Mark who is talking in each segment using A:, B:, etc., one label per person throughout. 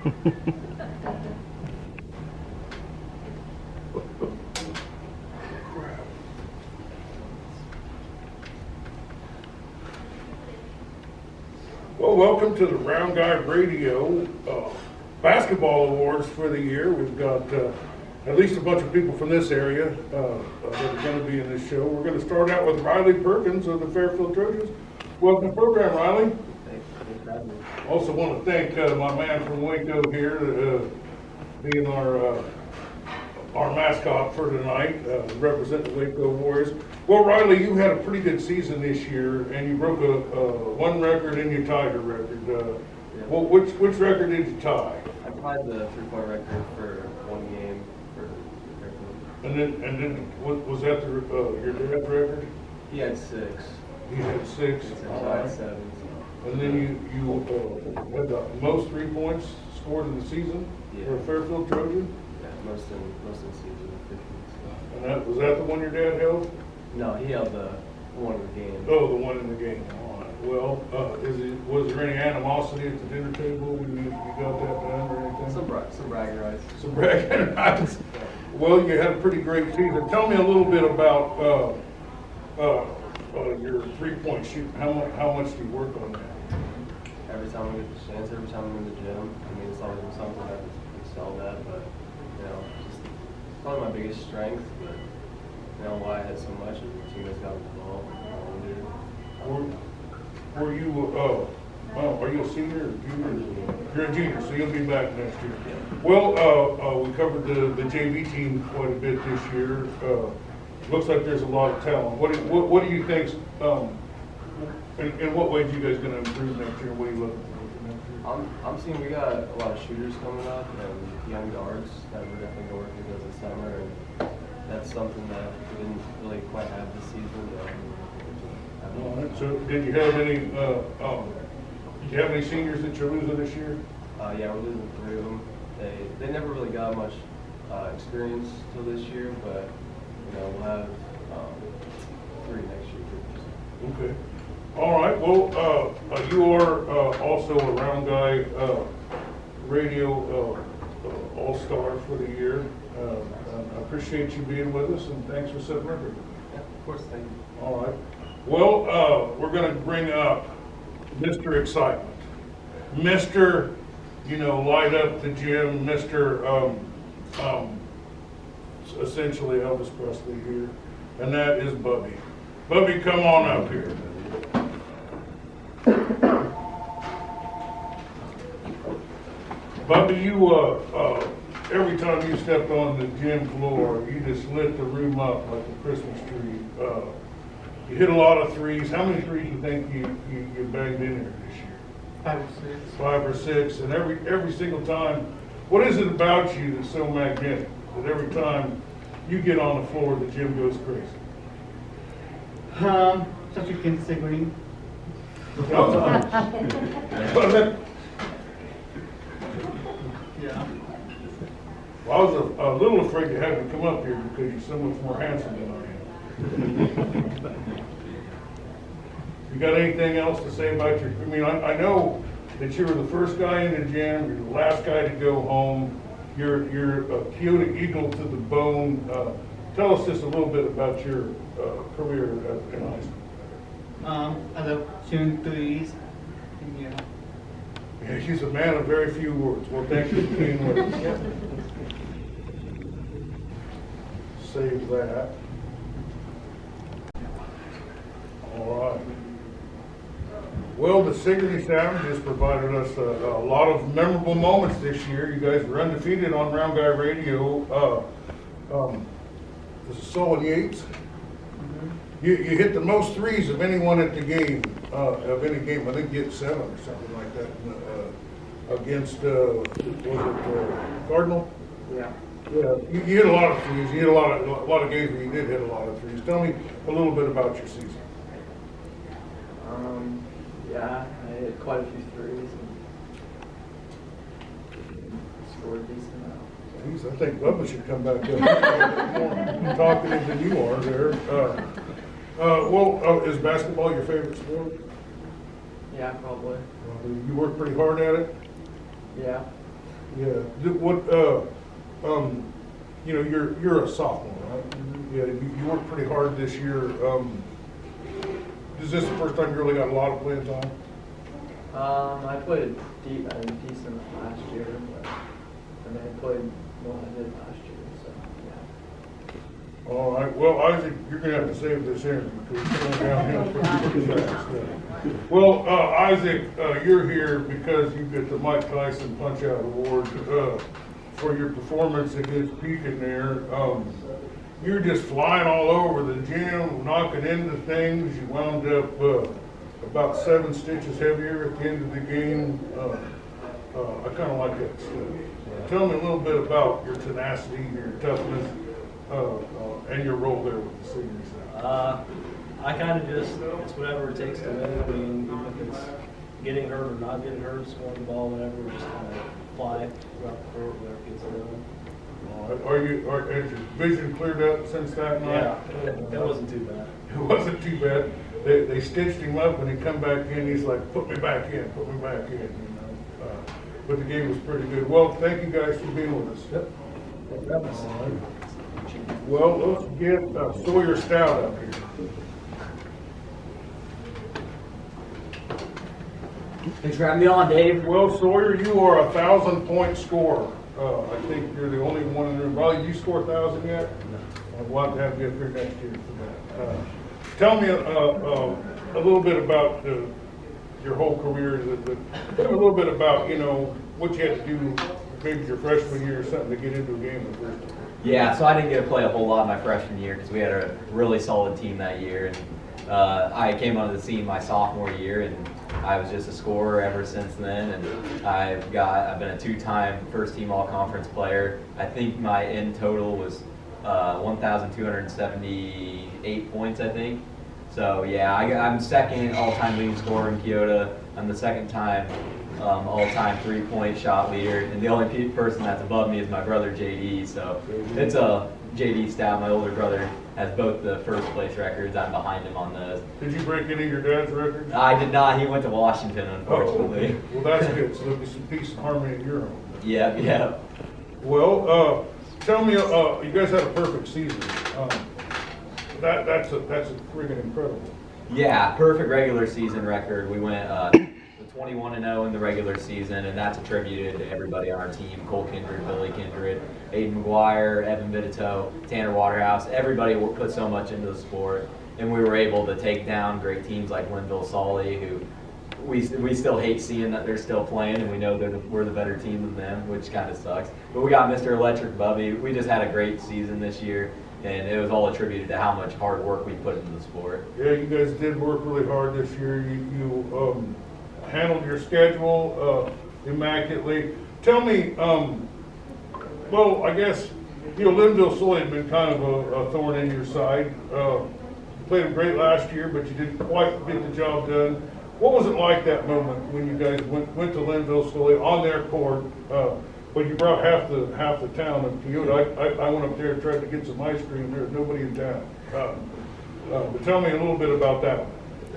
A: Well, welcome to the Round Guy Radio Basketball Awards for the year. We've got at least a bunch of people from this area that are going to be in this show. We're going to start out with Riley Perkins of the Fairfield Trojans. Welcome to the program, Riley.
B: Thanks for having me.
A: Also want to thank my man from Waco here, being our mascot for tonight, representing the WACO Warriors. Well, Riley, you had a pretty good season this year, and you broke one record and you tied a record.
B: Yeah.
A: Well, which record did you tie?
B: I tied the three-point record for one game for Fairfield.
A: And then was that your dad's record?
B: He had 6.
A: He had 6.
B: I had 7.
A: And then you had the most 3 points scored in the season for a Fairfield Trojan?
B: Yeah, most in the season, 50. So.
A: And was that the one your dad held?
B: No, he held the one in the game.
A: Oh, the one in the game. All right. Well, was there any animosity at the dinner table when you got that done or anything?
B: Some bragging rights.
A: Some bragging rights. Well, you had a pretty great season. Tell me a little bit about your 3-point shoot. How much do you work on that?
B: Every time I get the chance, every time I'm in the gym, I mean, it's always been something I excelled at, but, you know, just probably my biggest strength, but, you know, why I had so much, and the teammates got me the ball.
A: Were you, are you a senior or junior? You're a junior, so you'll be back next year.
B: Yeah.
A: Well, we covered the JV team quite a bit this year. Looks like there's a lot of talent. What do you think? In what way are you guys going to improve next year? What are you looking for next year?
B: I'm seeing we got a lot of shooters coming up and young guards that we're definitely going to work with this summer, and that's something that we didn't really quite have this season.
A: All right. So, did you have any seniors that you're losing this year?
B: Yeah, we're losing 3 of them. They never really got much experience till this year, but you know we'll have 3 next year.
A: Okay. All right. Well, you are also a Round Guy Radio All-Star for the year. I appreciate you being with us, and thanks for setting record.
B: Yeah, of course. Thank you.
A: All right. Well, we're going to bring up Mr. Excitement, Mr. Light up the gym, Mr. Essentially Elvis Presley here, and that is Bubby. Bubby, come on up here. Bubby, you every time you stepped on the gym floor, you just lit the room up like a Christmas tree. You hit a lot of threes. How many threes do you think you bagged in here this year?
C: 5 or 6.
A: 5 or 6, and every single time. What is it about you that's so magnetic that every time you get on the floor, the gym goes crazy?
C: Such a kid, Sigourney. Yeah.
A: Well, I was a little afraid to have you come up here because you're so much more handsome than I am. You got anything else to say about your? I mean, I know that you were the first guy in the gym. You're the last guy to go home. You're a Keota Eagle to the bone. Tell us just a little bit about your career in high school.
C: As a shooting threes. Yeah.
A: Yeah, he's a man of very few words. Well, thank you for being with us. Save that. All right. Well, the Sigourney Sound has provided us a lot of memorable moments this year. You guys were undefeated on Round Guy Radio. This is Solid Yates.
C: Mm-hmm.
A: You hit the most threes of anyone at the game, of any game. I think you hit 7 or something like that against, was it Cardinal?
C: Yeah.
A: Yeah, you hit a lot of threes. You hit a lot of games where you did hit a lot of threes. Tell me a little bit about your season.
D: Yeah, I hit quite a few threes and scored a decent amount.
A: Jeez, I think Bubba should come back up. More talkative than you are there. Is basketball your favorite sport?
D: Yeah, probably.
A: You work pretty hard at it?
D: Yeah.
A: What, you know, you're a sophomore, right? Yeah, you worked pretty hard this year. Is this the first time you really got a lot of playing time?
D: I played decent last year, but I mean, I played more than I did last year, so yeah.
A: All right, well, Isaac, you're gonna have to save this interview because it's going downhill pretty fast. Well, Isaac, you're here because you get the Mike Tyson Punch-Out Award for your performance against Pekin there. You're just flying all over the gym, knocking into things. You wound up about 7 stitches heavier at the end of the game. I kind of like that stuff. Tell me a little bit about your tenacity, your toughness, and your role there with the seniors.
E: I kind of just, it's whatever it takes to win. I mean, even if it's getting hurt or not getting hurt, scoring the ball, whatever, we just kind of fly throughout the court, whatever gets done.
A: Has your vision cleared up since that night?
E: Yeah, it wasn't too bad.
A: It wasn't too bad. They stitched him up and he come back in. He's like, put me back in, put me back in. You know, but the game was pretty good. Well, thank you guys for being with us.
E: Yep.
A: All right. Well, let's get Sawyer Stout up here.
F: Thanks for having me on, Dave.
A: Well, Sawyer, you are a 1,000-point scorer. I think you're the only one in the room. Riley, you score 1,000 yet? I'd love to have you up here next year for that. Tell me a little bit about your whole career. Tell me a little bit about, you know, what you had to do maybe your freshman year or something to get into a game the first time.
F: Yeah, so I didn't get to play a whole lot my freshman year because we had a really solid team that year. And I came onto the scene my sophomore year, and I was just a scorer ever since then. And I've been a 2-time first-team all-conference player. I think my end total was 1,278 points, I think. So yeah, I'm second all-time leading scorer in Keota. I'm the second-time all-time 3-point shot leader, and the only person that's above me is my brother JD. So it's a JD stat. My older brother has both the first place records. I'm behind him on those.
A: Did you break any of your dad's records?
F: I did not. He went to Washington, unfortunately.
A: Okay. Well, that's good. So there'll be some peace and harmony in your home.
F: Yeah.
A: Well, tell me, you guys had a perfect season. That's friggin' incredible.
F: Yeah, perfect regular season record. We went 21-0 in the regular season, and that's attributed to everybody on our team: Cole Kindred, Billy Kindred, Aiden McGuire, Evan Vitito, Tanner Waterhouse. Everybody put so much into the sport, and we were able to take down great teams like Linville Sully, who we still hate seeing that they're still playing, and we know we're the better team than them, which kind of sucks. But we got Mr. Electric Bubby. We just had a great season this year, and it was all attributed to how much hard work we put into the sport.
A: Yeah, you guys did work really hard this year. You handled your schedule immaculately. Tell me, well, I guess, you know, Linville Sully had been kind of a thorn in your side. You played them great last year, but you didn't quite get the job done. What was it like that moment when you guys went to Linville Sully on their court, but you brought half the town of Keota? I went up there and tried to get some ice cream. There was nobody in town. But tell me a little bit about that one.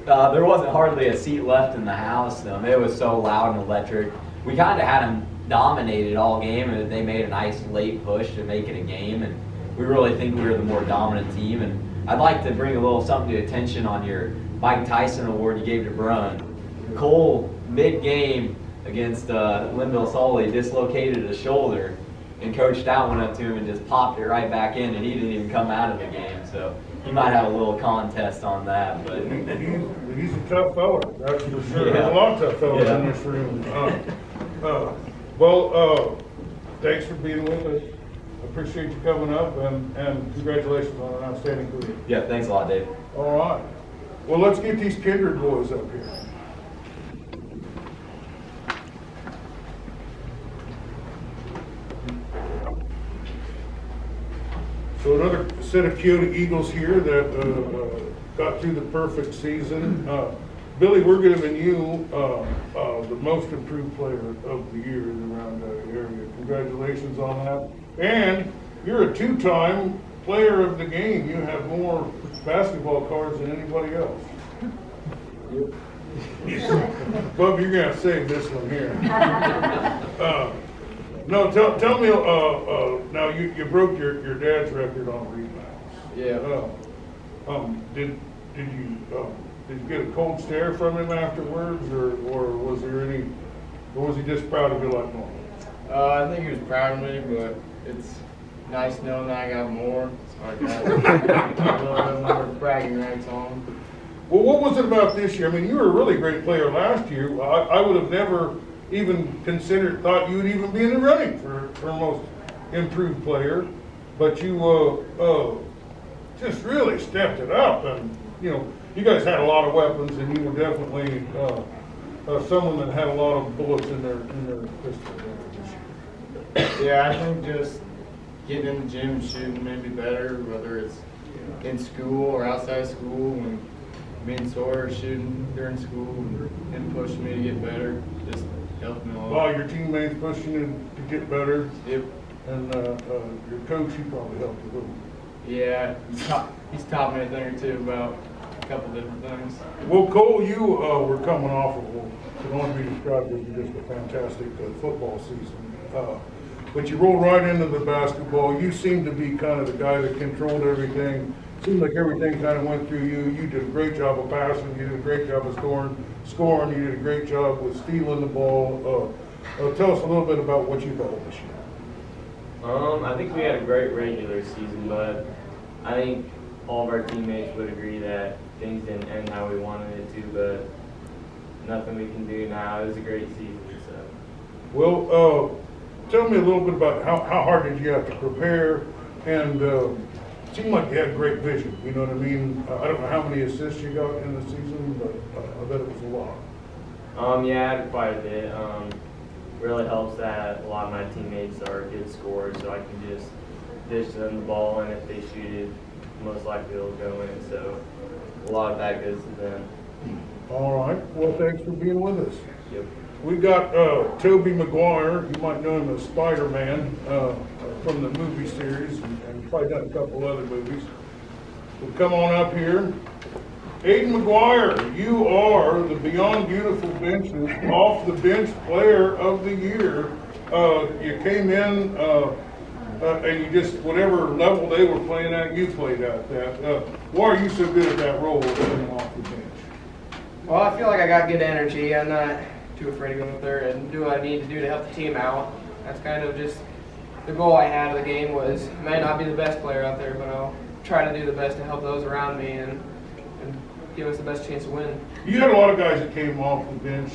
F: There wasn't hardly a seat left in the house. It was so loud and electric. We kind of had them dominated all game, and they made a nice late push to make it a game. And we really think we were the more dominant team. And I'd like to bring a little something to attention on your Mike Tyson award you gave to Brun. Cole, mid-game against Linville Sully, dislocated his shoulder, and Coach Stout went up to him and just popped it right back in, and he didn't even come out of the game. So he might have a little contest on that. But
A: he's a tough fella, that's for sure.
F: Yeah.
A: There's a lot of tough fellas in this room. Well, thanks for being with us. Appreciate you coming up, and congratulations on an outstanding career.
F: Yeah, thanks a lot, Dave.
A: All right. Well, let's get these Kindred boys up here. So another set of Keota Eagles here that got through the perfect season. Billy, we're giving you the most improved player of the year in the Round area. Congratulations on that. And you're a 2-time player of the game. You have more basketball cards than anybody else. Bub, you're gonna have to save this one here. No, tell me, now you broke your dad's record on rebounds.
B: Yeah.
A: Did you get a cold stare from him afterwards, or was there any, or was he just proud of you like normal?
G: I think he was proud of me, but it's nice knowing that I got more. So I got a little bit more bragging rights on him.
A: Well, what was it about this year? I mean, you were a really great player last year. I would have never even thought you would even be in the running for most improved player, but you just really stepped it up, and you guys had a lot of weapons, and you were definitely someone that had a lot of bullets in their pistol this year.
G: Yeah, I think just getting in the gym and shooting made me better, whether it's in school or outside of school. When me and Sawyer shooting during school and pushing me to get better, just helped me a lot.
A: Wow, your teammates pushing you to get better,
G: Yep.
A: and your coach, he probably helped you a little.
G: Yeah, he's taught me a thing or two about a couple different things.
A: Well, Cole, you were coming off of what can only be described as just a fantastic football season. But you rolled right into the basketball. You seemed to be kind of the guy that controlled everything. Seemed like everything kind of went through you. You did a great job of passing. You did a great job of scoring. You did a great job with stealing the ball. Tell us a little bit about what you thought of this year.
H: I think we had a great regular season, but I think all of our teammates would agree that things didn't end how we wanted it to, but nothing we can do now. It was a great season, so.
A: Well, tell me a little bit about how hard did you have to prepare, and it seemed like you had great vision, you know what I mean? I don't know how many assists you got in the season, but I bet it was a lot.
H: Yeah, I had quite a bit. Really helps that a lot of my teammates are good scorers, so I can just dish them the ball, and if they shoot it, most likely it'll go in. So a lot of that goes to them.
A: All right. Well, thanks for being with us.
H: Yep.
A: We got Tobey Maguire. You might know him as Spider-Man from the movie series, and probably done a couple other movies. Well, come on up here. Aiden McGuire, you are the Beyond Beautiful Benches off the bench player of the year. You came in and you just, whatever level they were playing at, you played at that. Why are you so good at that role of coming off the bench?
I: Well, I feel like I got good energy. I'm not too afraid to go up there and do what I need to do to help the team out. That's kind of just the goal I had of the game was, I may not be the best player out there, but I'll try to do the best to help those around me and give us the best chance to win.
A: You had a lot of guys that came off the bench.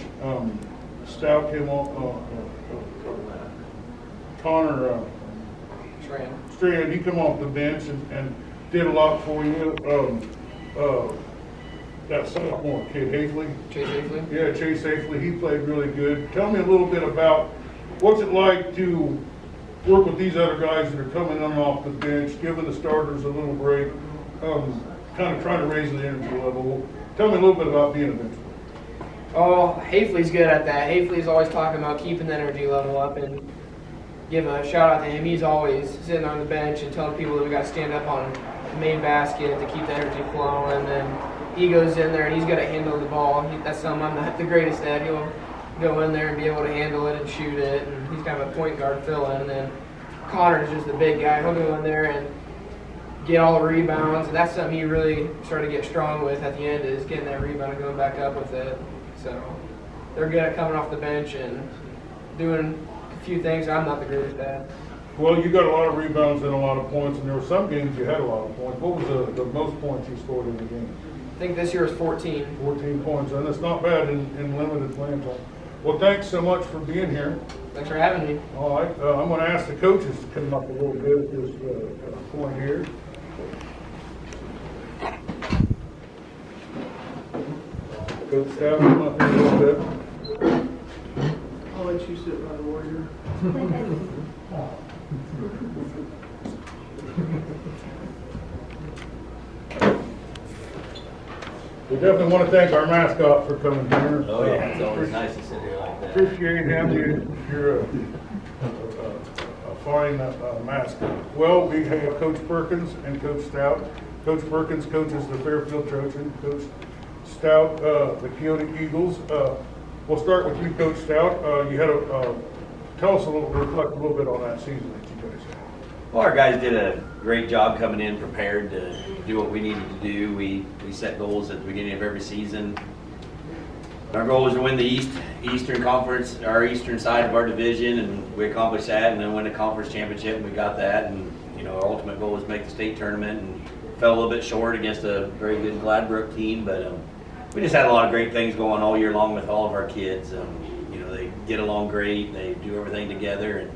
A: Stout came off, Connor Strand, he come off the bench and did a lot for you. That sophomore kid, Hafley.
I: Chase Hafley?
A: Yeah, Chase Hafley, he played really good. Tell me a little bit about what's it like to work with these other guys that are coming in off the bench, giving the starters a little break, kind of trying to raise the energy level. Tell me a little bit about being a bench player.
I: Oh, Hafley's good at that. Hafley's always talking about keeping the energy level up, and give a shout out to him. He's always sitting on the bench and telling people that we got to stand up on the main basket to keep the energy flowing. And he goes in there and he's got to handle the ball. That's something I'm not the greatest at. He'll go in there and be able to handle it and shoot it. And he's kind of a point guard fill-in. And then Connor's just the big guy. He'll go in there and get all the rebounds. And that's something he really started to get strong with at the end, is getting that rebound and going back up with it. So they're good at coming off the bench and doing a few things I'm not the greatest at.
A: Well, you got a lot of rebounds and a lot of points, and there were some games you had a lot of points. What was the most points you scored in the game?
I: I think this year is 14.
A: 14 points, and it's not bad in limited playing time. Well, thanks so much for being here.
I: Thanks for having me.
A: All right, I'm going to ask the coaches to come up a little bit at this point here. Coach Stout, come up here a little bit.
D: I'll let you sit by the warrior.
A: We definitely want to thank our mascot for coming here.
F: Oh yeah, it's always nice to sit here like that.
A: Appreciate him. You're a fine mascot. Well, we have Coach Perkins and Coach Stout. Coach Perkins coaches the Fairfield Trojan. Coach Stout, the Keota Eagles. We'll start with you, Coach Stout. You had a tell us reflect a little bit on that season that you guys had.
J: Well, our guys did a great job coming in prepared to do what we needed to do. We set goals at the beginning of every season. Our goal was to win the Eastern Conference, our eastern side of our division, and we accomplished that, and then win the conference championship, and we got that. And our ultimate goal was to make the state tournament, and fell a little bit short against a very good Gladbrook team. But we just had a lot of great things going all year long with all of our kids. They get along great. They do everything together, and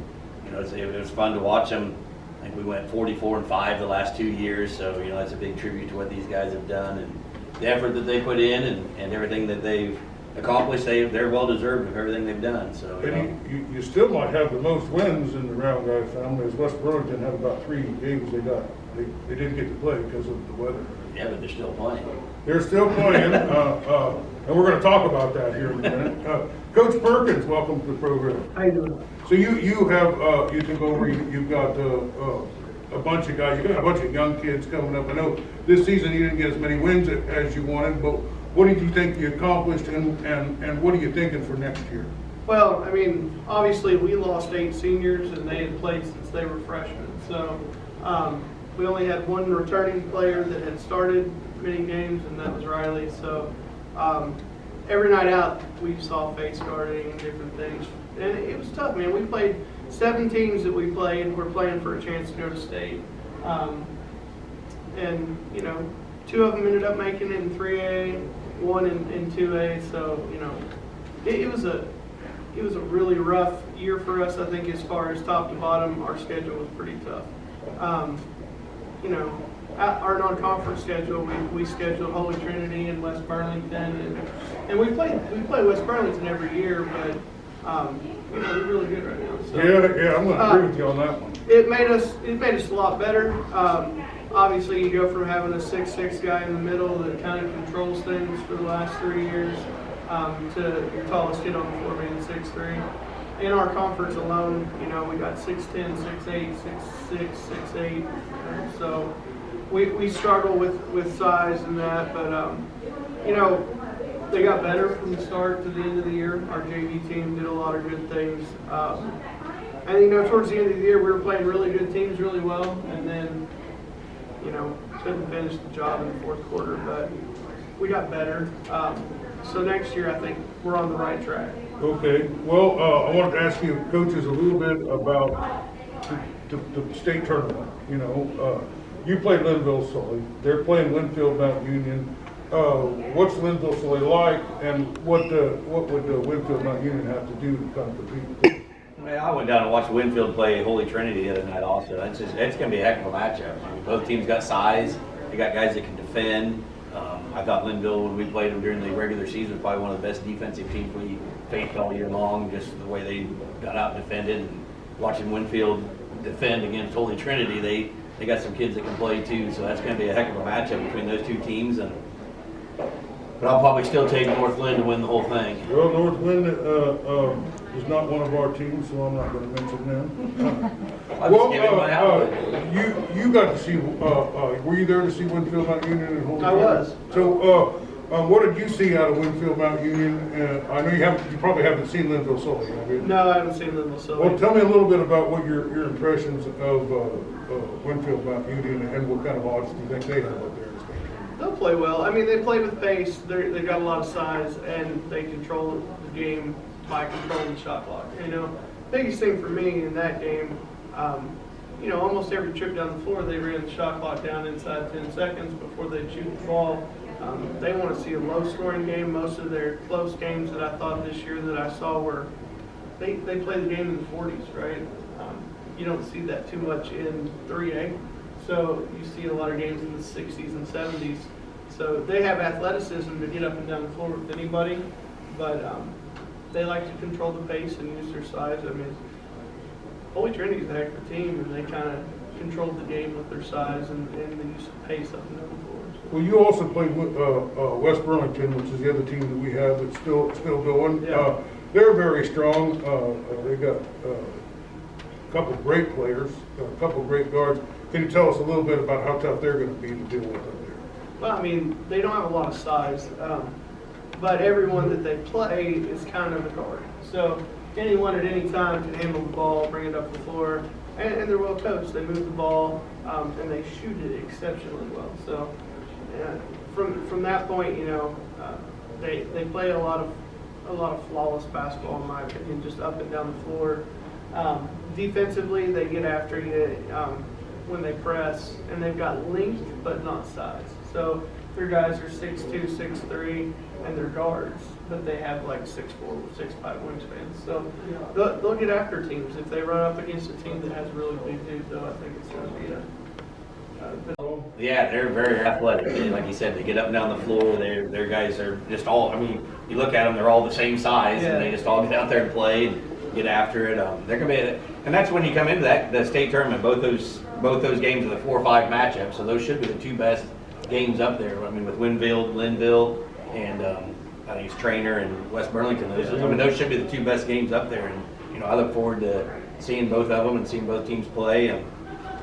J: it was fun to watch them. I think we went 44-5 the last 2 years, so that's a big tribute to what these guys have done and the effort that they put in and everything that they've accomplished. They're well deserved of everything they've done. So
A: And you still might have the most wins in the Round Guy family, as West Burlington had about 3 games they didn't get to play because of the weather.
J: yeah, but they're still playing.
A: They're still playing, and we're going to talk about that here in a minute. Coach Perkins, welcome to the program.
C: How you doing?
A: So you have you took over. You've got a bunch of guys. You got a bunch of young kids coming up. I know this season you didn't get as many wins as you wanted, but what did you think you accomplished, and what are you thinking for next year?
K: Well, I mean, obviously we lost 8 seniors and they had played since they were freshmen. So we only had one returning player that had started many games, and that was Riley. So every night out we saw face guarding and different things. And it was tough, man. We played 7 teams that we played. We're playing for a chance to go to state. And, 2 of them ended up making it in 3A, 1 in 2A. So, it was a really rough year for us. I think as far as top to bottom, our schedule was pretty tough. Our non-conference schedule, we scheduled Holy Trinity and West Burlington, and we play West Burlington every year, but we're really good right now. So,
A: Yeah, I'm going to agree with you on that one.
K: It made us a lot better. Obviously, you go from having a 6'6" guy in the middle that kind of controls things for the last 3 years to your tallest kid on the floor being 6'3". In our conference alone, we got 6'10", 6'8", 6'6", 6'8". So we struggle with size and that, but they got better from the start to the end of the year. Our JV team did a lot of good things. And towards the end of the year, we were playing really good teams really well, and then couldn't finish the job in the fourth quarter, but we got better. So next year, I think we're on the right track.
A: Okay. Well, I wanted to ask you coaches a little bit about the state tournament. You played Linville Sully. They're playing Winfield Mount Union. What's Linville Sully like, and what would Winfield Mount Union have to do to kind of compete?
J: Well, I went down and watched Winfield play Holy Trinity the other night also. It's going to be a heck of a matchup. I mean, both teams got size. They got guys that can defend. I thought Linville, when we played them during the regular season, was probably one of the best defensive teams we faced all year long, just the way they got out and defended. And watching Winfield defend against Holy Trinity, they got some kids that can play too. So that's going to be a heck of a matchup between those 2 teams. But I'll probably still take Northland to win the whole thing.
A: Well, Northland is not one of our teams, so I'm not going to mention them. You got to see. Were you there to see Winfield Mount Union and Holy Trinity?
K: I was.
A: So, what did you see out of Winfield Mount Union? I know you probably haven't seen Linville Sully.
K: No, I haven't seen Linville Sully.
A: Well, tell me a little bit about what your impressions of Winfield Mount Union and what kind of odds do you think they have up there?
K: They'll play well. I mean, they play with pace. They got a lot of size, and they control the game by controlling the shot clock. Biggest thing for me in that game, almost every trip down the floor, they ran the shot clock down inside 10 seconds before they shoot the ball. They want to see a low-scoring game. Most of their close games that I thought this year that I saw were they play the game in the 40s, right? You don't see that too much in 3A. So you see a lot of games in the 60s and 70s. So they have athleticism to get up and down the floor with anybody, but they like to control the pace and use their size. I mean, Holy Trinity is a heck of a team, and they kind of controlled the game with their size and the use of pace up and down the floor. So.
A: Well, you also played with West Burlington, which is the other team that we have that's still going.
K: Yeah.
A: They're very strong. They got a couple of great players, a couple of great guards. Can you tell us a little bit about how tough they're going to be to deal with up there?
K: Well, I mean, they don't have a lot of size, but everyone that they play is kind of a guard. So anyone at any time can handle the ball, bring it up the floor, and they're well coached. They move the ball, and they shoot it exceptionally well. So from that point, they play a lot of flawless basketball, in my opinion, just up and down the floor. Defensively, they get after you when they press, and they've got length but not size. So their guys are 6'2", 6'3", and they're guards, but they have like 6'4", 6'5" wingspans. So they'll get after teams. If they run up against a team that has really big dudes, though, I think it's going to be a
J: Yeah, they're very athletic. Like you said, they get up and down the floor. Their guys are just all, I mean, you look at them, they're all the same size, and they just all get out there and play and get after it. They're going to be, and that's when you come into the state tournament. Both those games are the 4-5 matchups, so those should be the two best games up there. I mean, with Linville, and I think it's Trainer and West Burlington. Those should be the two best games up there. And I look forward to seeing both of them and seeing both teams play. And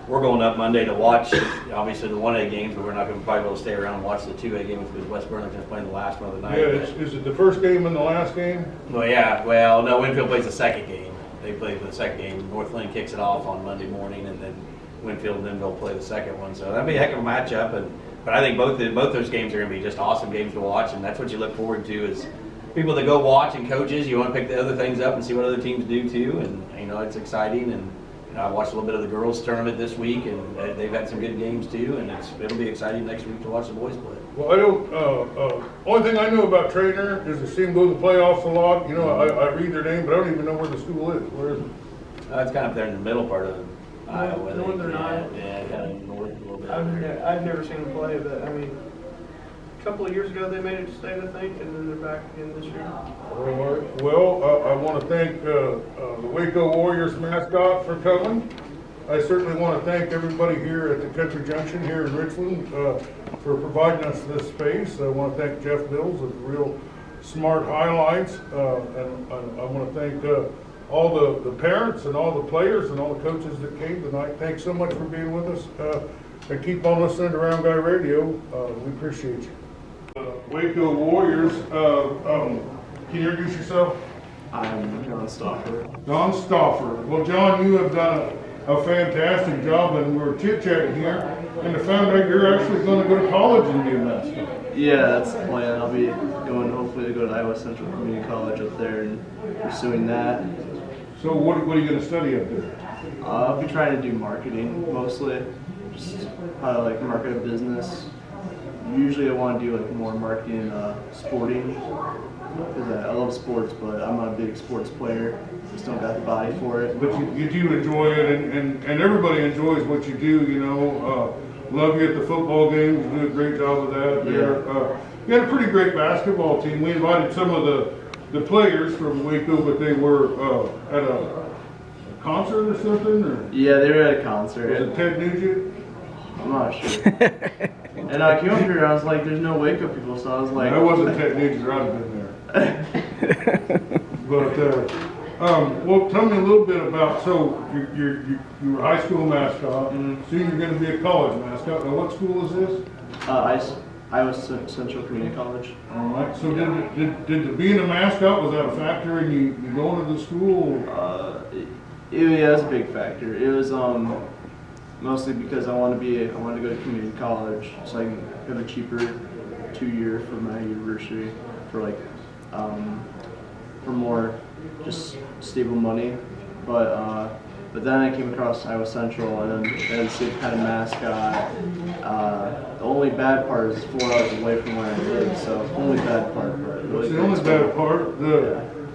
J: we're going up Monday to watch, obviously, the 1A games, but we're not going to probably be able to stay around and watch the 2A games because West Burlington's playing the last one of the night.
A: Yeah, is it the first game and the last game?
J: Well, yeah. Well, no, Winfield plays the second game. They play the second game. Northland kicks it off on Monday morning, and then Winfield and Linville play the second one. So that'll be a heck of a matchup. But I think both those games are going to be just awesome games to watch, and that's what you look forward to is people that go watch and coaches. You want to pick the other things up and see what other teams do too, and it's exciting. And I watched a little bit of the girls' tournament this week, and they've had some good games too, and it'll be exciting next week to watch the boys play.
A: Well, I don't. Only thing I know about Trainer is to see them go to the playoffs a lot. I read their name, but I don't even know where the school is. Where is it?
J: It's kind of up there in the middle part of Iowa.
K: Northern Iowa.
J: Yeah, kind of north a little bit.
K: I've never seen them play, but I mean, a couple of years ago they made it to state, I think, and then they're back again this year.
A: All right. Well, I want to thank the WACO Warriors mascot for coming. I certainly want to thank everybody here at the Country Junction here in Richland for providing us this space. I want to thank Jeff Bills with real smart highlights, and I want to thank all the parents and all the players and all the coaches that came tonight. Thanks so much for being with us, and keep on listening to Round Guy Radio. We appreciate you. WACO Warriors, can you introduce yourself?
L: I'm John Stauffer.
A: Don Stauffer. Well, John, you have done a fantastic job, and we were chit-chatting here, and I found out you're actually going to go to college and be a mascot.
L: Yeah, that's the plan. I'll be going hopefully to go to Iowa Central Community College up there and pursuing that.
A: So what are you going to study up there?
L: I'll be trying to do marketing mostly, just how to market a business. Usually I want to do more marketing, sporting, because I love sports, but I'm not a big sports player. Just don't got the body for it.
A: But you do enjoy it, and everybody enjoys what you do. Love you at the football games. You do a great job of that.
L: Yeah.
A: You had a pretty great basketball team. We invited some of the players from Waco, but they were at a concert or something? Or?
L: Yeah, they were at a concert.
A: Was it Ted Nugent?
L: I'm not sure. And I came up here, I was like, there's no Waco people, so I was like...
A: That wasn't Ted Nugent, I'd have been there. But, well, tell me a little bit about, so you were a high school mascot, soon you're going to be a college mascot. Now, what school is this?
L: Iowa Central Community College.
A: All right. So did being a mascot, was that a factor in you going to the school?
L: Yeah, it was a big factor. It was mostly because I wanted to go to community college, so I can have a cheaper 2-year for my university for for more just stable money. But then I came across Iowa Central, and then they had the same kind of mascot. The only bad part is 4 hours away from where I live, so only bad part. Really
A: the only bad part.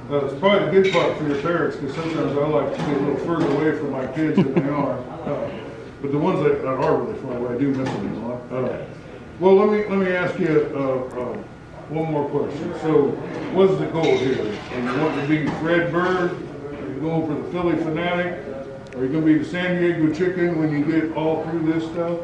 A: It's probably the good part for your parents, because sometimes I like to be a little further away from my kids than they are. But the ones that are really far away, I do miss them a lot. Well, let me ask you one more question. So, what's the goal here? Are you wanting to be Fred Bird? Are you going for the Philly Fanatic? Are you going to be the San Diego Chicken when you get all through this stuff?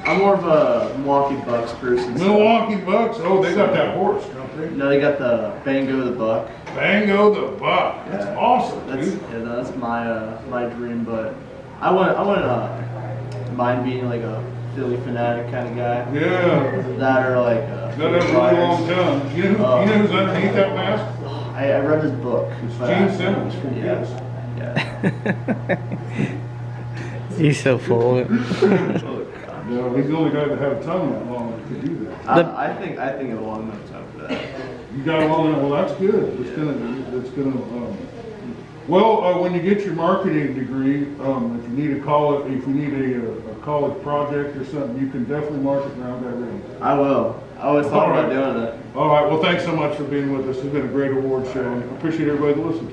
L: I'm more of a Milwaukee Bucks person.
A: Milwaukee Bucks? Oh, they got that horse, don't they?
L: No, they got the Bango the Buck.
A: Bango the Buck. That's awesome, dude.
L: That's my dream, but I wouldn't mind being like a Philly Fanatic kind of guy.
A: Yeah.
L: That or like
A: got that really long tongue. You know who's underneath that mask?
L: I I read his book.
A: It's
L: but
A: Gene Simmons from
L: Yeah.
A: Kiss.
L: Yeah.
M: He's so full of it.
A: No, he's the only guy that had a tongue that long that could do that.
L: I think a long enough time for that.
A: You got a long, well, that's good. Well, when you get your marketing degree, if you need a college project or something, you can definitely market around that ring.
L: I will. I always thought
A: All
L: about
A: right.
L: doing it.
A: All right, well, thanks so much for being with us. It's been a great award show, and I appreciate everybody that listened.